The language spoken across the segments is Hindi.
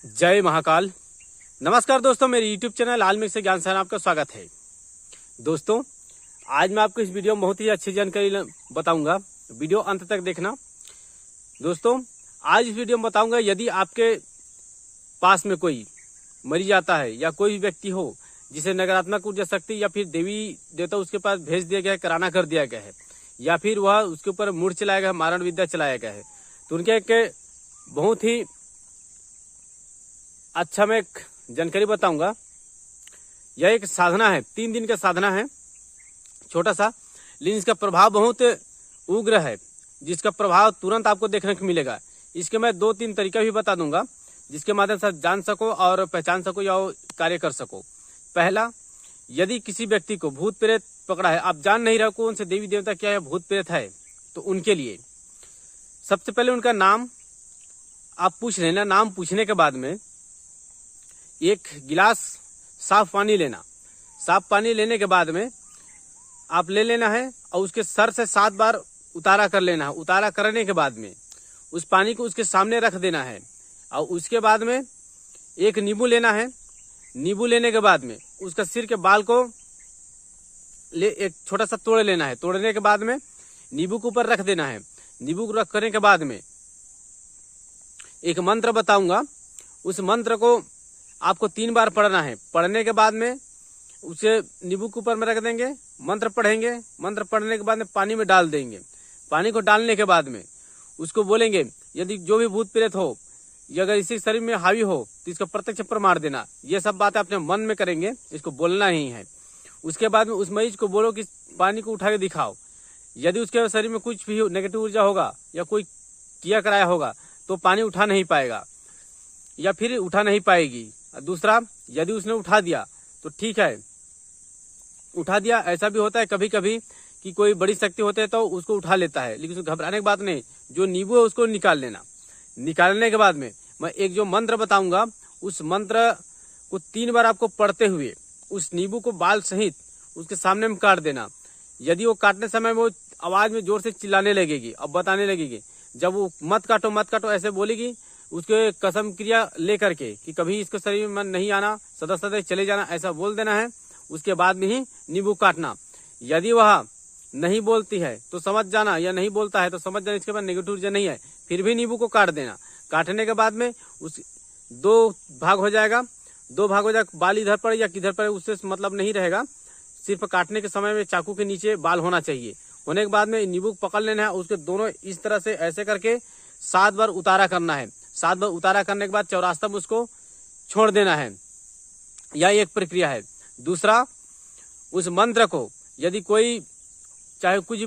जय महाकाल। नमस्कार दोस्तों, मेरे YouTube चैनल आलमिक से ज्ञान से आपका स्वागत है। दोस्तों, आज मैं आपको इस वीडियो में बहुत ही अच्छी जानकारी बताऊंगा। वीडियो अंत तक देखना। दोस्तों, आज इस वीडियो में बताऊंगा, यदि आपके पास में कोई मरी जाता है या कोई व्यक्ति हो जिसे नकारात्मक ऊर्जा शक्ति या फिर देवी देवता उसके पास भेज दिया गया है, कराना कर दिया गया है, या फिर वह उसके ऊपर मूड चलाया गया है, मारण विद्या चलाया गया है, तो उनके एक बहुत ही अच्छा मैं एक जानकारी बताऊंगा। यह एक साधना है, 3 दिन का साधना है, छोटा सा, लेकिन इसका प्रभाव बहुत उग्र है, जिसका प्रभाव तुरंत आपको देखने को मिलेगा। इसके मैं 2-3 तरीका भी बता दूंगा, जिसके माध्यम से जान सको और पहचान सको या कार्य कर सको। पहला, यदि किसी व्यक्ति को भूत प्रेत पकड़ा है, आप जान नहीं रहे कौन से देवी देवता क्या है, भूत प्रेत है, तो उनके लिए सबसे पहले उनका नाम आप पूछ लेना। नाम पूछने के बाद में एक गिलास साफ पानी लेना। साफ पानी लेने के बाद में आप ले लेना है और उसके सर से 7 बार उतारा कर लेना है। उतारा करने के बाद में उस पानी को उसके सामने रख देना है और उसके बाद में एक नींबू लेना है। नींबू लेने के बाद में उसका सिर के बाल को एक छोटा सा तोड़ लेना है। तोड़ने के बाद में नींबू के ऊपर रख देना है। नींबू को रख करने के बाद में एक मंत्र बताऊंगा। उस मंत्र को आपको 3 बार पढ़ना है। पढ़ने के बाद में उसे नींबू के ऊपर में रख देंगे, मंत्र पढ़ेंगे। मंत्र पढ़ने के बाद में पानी में डाल देंगे। पानी को डालने के बाद में उसको बोलेंगे, यदि जो भी भूत प्रेत हो या अगर इसी शरीर में हावी हो तो इसका प्रत्यक्ष प्रमाण देना। ये सब बातें अपने मन में करेंगे, इसको बोलना ही है। उसके बाद में उस मरीज को बोलो कि पानी को उठा के दिखाओ। यदि उसके शरीर में कुछ भी नेगेटिव ऊर्जा होगा या कोई किया कराया होगा तो पानी उठा नहीं पाएगा या फिर उठा नहीं पाएगी। दूसरा, यदि उसने उठा दिया तो ठीक है, उठा दिया। ऐसा भी होता है कभी कभी कि कोई बड़ी शक्ति होती है तो उसको उठा लेता है, लेकिन उसको घबराने की बात नहीं। जो नींबू है उसको निकाल लेना। निकालने के बाद में मैं एक जो मंत्र बताऊंगा, उस मंत्र को 3 बार आपको पढ़ते हुए उस नींबू को बाल सहित उसके सामने में काट देना। यदि वो काटने समय वो आवाज में जोर से चिल्लाने लगेगी और बताने लगेगी, जब वो मत काटो ऐसे बोलेगी, उसके कसम क्रिया लेकर के कि कभी इसके शरीर में नहीं आना, सदा चले जाना, ऐसा बोल देना है। उसके बाद में ही नींबू काटना। यदि वह नहीं बोलती है तो समझ जाना, या नहीं बोलता है तो समझ जाना इसके बाद नेगेटिव ऊर्जा नहीं है। फिर भी नींबू को काट देना। काटने के बाद में उस 2 भाग हो जाएगा। 2 भाग हो जाएगा, बाल इधर पर या किधर पर, उससे मतलब नहीं रहेगा। सिर्फ काटने के समय में चाकू के नीचे बाल होना चाहिए। होने के बाद में नींबू को पकड़ लेना है। उसके दोनों इस तरह से ऐसे करके 7 बार उतारा करना है। 7 बार उतारा करने के बाद चौरास्ता में उसको छोड़ देना है। यह एक प्रक्रिया है। दूसरा, उस मंत्र को यदि कोई चाहे कुछ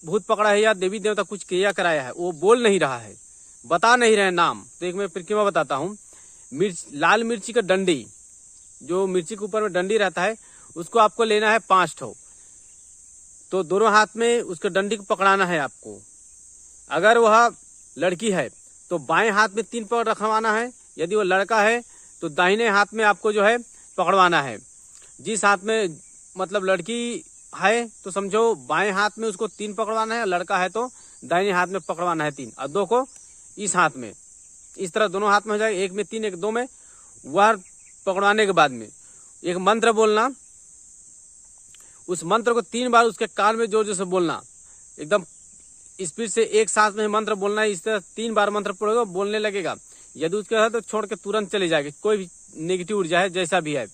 भूत पकड़ा है या देवी देवता कुछ क्रिया कराया है, वो बोल नहीं रहा है, बता नहीं रहे नाम, तो एक मैं प्रक्रिया बताता हूँ। लाल मिर्ची का डंडी, जो मिर्ची के ऊपर में डंडी रहता है, उसको आपको लेना है 5 ठो। तो दोनों हाथ में उसके डंडी को पकड़ाना है आपको। अगर वह लड़की है तो बाएं हाथ में 3 पकड़ रखवाना है। यदि वो लड़का है तो दाहिने हाथ में आपको जो है पकड़वाना है। जिस हाथ में मतलब लड़की है तो समझो बाएं हाथ में उसको 3 पकड़वाना है, लड़का है तो दाहिने हाथ में पकड़वाना है 3, और 2 को इस हाथ में। इस तरह दोनों हाथ में हो जाएगा, एक में 3 एक 2 में। वह पकड़वाने के बाद में एक मंत्र बोलना। उस मंत्र को 3 बार उसके कान में जोर जोर से बोलना, एकदम स्पीड से, एक सांस में मंत्र बोलना है। इस तरह 3 बार मंत्र पढ़ेगा, बोलने लगेगा। यदि उसके है तो छोड़ के तुरंत चली जाएगी। कोई भी नेगेटिव ऊर्जा है जैसा भी है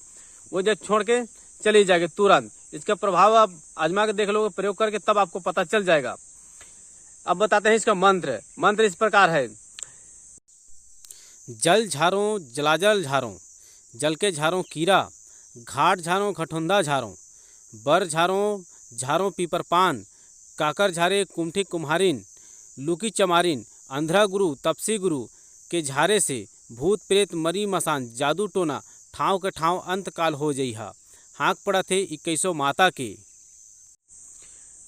वो जब छोड़ के चली जाएगी तुरंत। इसका प्रभाव आप आजमा के देख लोगे, प्रयोग करके, तब आपको पता चल जाएगा। अब बताते हैं इसका मंत्र। मंत्र इस प्रकार है। जल झारों जलाजल झारों, जल के झारों कीरा, घाट झारों घटुंदा झारों, बर झारों झारों पीपर पान, काकर झारे कुमठी कुम्हारिन, लुकी चमारिन, अंधरा गुरु तपसी गुरु के झारे से भूत प्रेत मरी मसान, जादू टोना ठाव के ठाव अंत काल हो जइहा, हाँक पड़ा थे 21 माता के।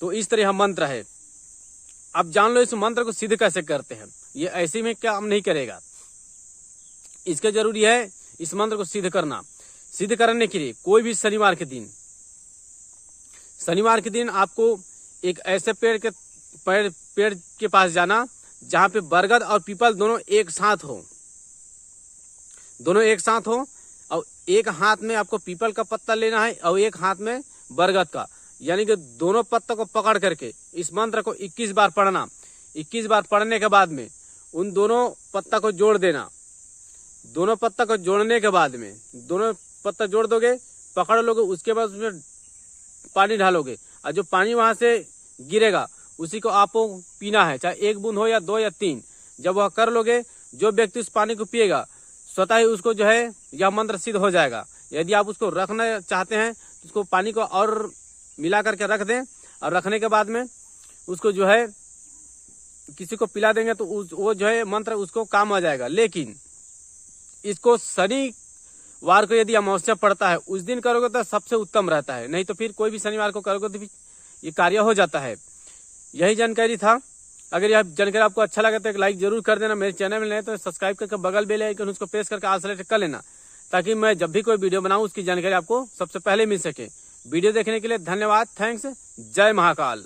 तो इस तरह मंत्र है। अब जान लो इस मंत्र को सिद्ध कैसे करते हैं। ये ऐसे में काम नहीं करेगा, इसके जरूरी है इस मंत्र को सिद्ध करना। सिद्ध करने के लिए कोई भी शनिवार के दिन आपको एक ऐसे पेड़ के पास जाना जहां पे बरगद और पीपल दोनों एक साथ हो। दोनों एक साथ हो, और एक हाथ में आपको पीपल का पत्ता लेना है और एक हाथ में बरगद का, यानी कि दोनों पत्तों को पकड़ करके इस मंत्र को 21 बार पढ़ना। 21 बार पढ़ने के बाद में उन दोनों पत्ता को जोड़ देना। दोनों पत्ता को जोड़ने के बाद में दोनों पत्ता जोड़ दोगे, पकड़ लोगे, उसके बाद उसमें पानी डालोगे और जो पानी वहां से गिरेगा उसी को आपको पीना है, चाहे 1 बूंद हो या 2 या 3। जब वह कर लोगे, जो व्यक्ति उस पानी को पिएगा स्वतः ही उसको जो है यह मंत्र सिद्ध हो जाएगा। यदि आप उसको रखना चाहते हैं तो उसको पानी को और मिला करके रख दें, और रखने के बाद में उसको जो है किसी को पिला देंगे तो वो जो है मंत्र उसको काम आ जाएगा। लेकिन इसको शनिवार को यदि अमावस्या पड़ता है उस दिन करोगे तो सबसे उत्तम रहता है, नहीं तो फिर कोई भी शनिवार को करोगे तो ये कार्य हो जाता है। यही जानकारी था। अगर यह जानकारी आपको अच्छा लगा तो एक लाइक जरूर कर देना। मेरे चैनल में नए तो सब्सक्राइब करके बगल बेल आइकन उसको प्रेस करके ऑल सेलेक्ट कर लेना, ताकि मैं जब भी कोई वीडियो बनाऊं उसकी जानकारी आपको सबसे पहले मिल सके। वीडियो देखने के लिए धन्यवाद। थैंक्स। जय महाकाल।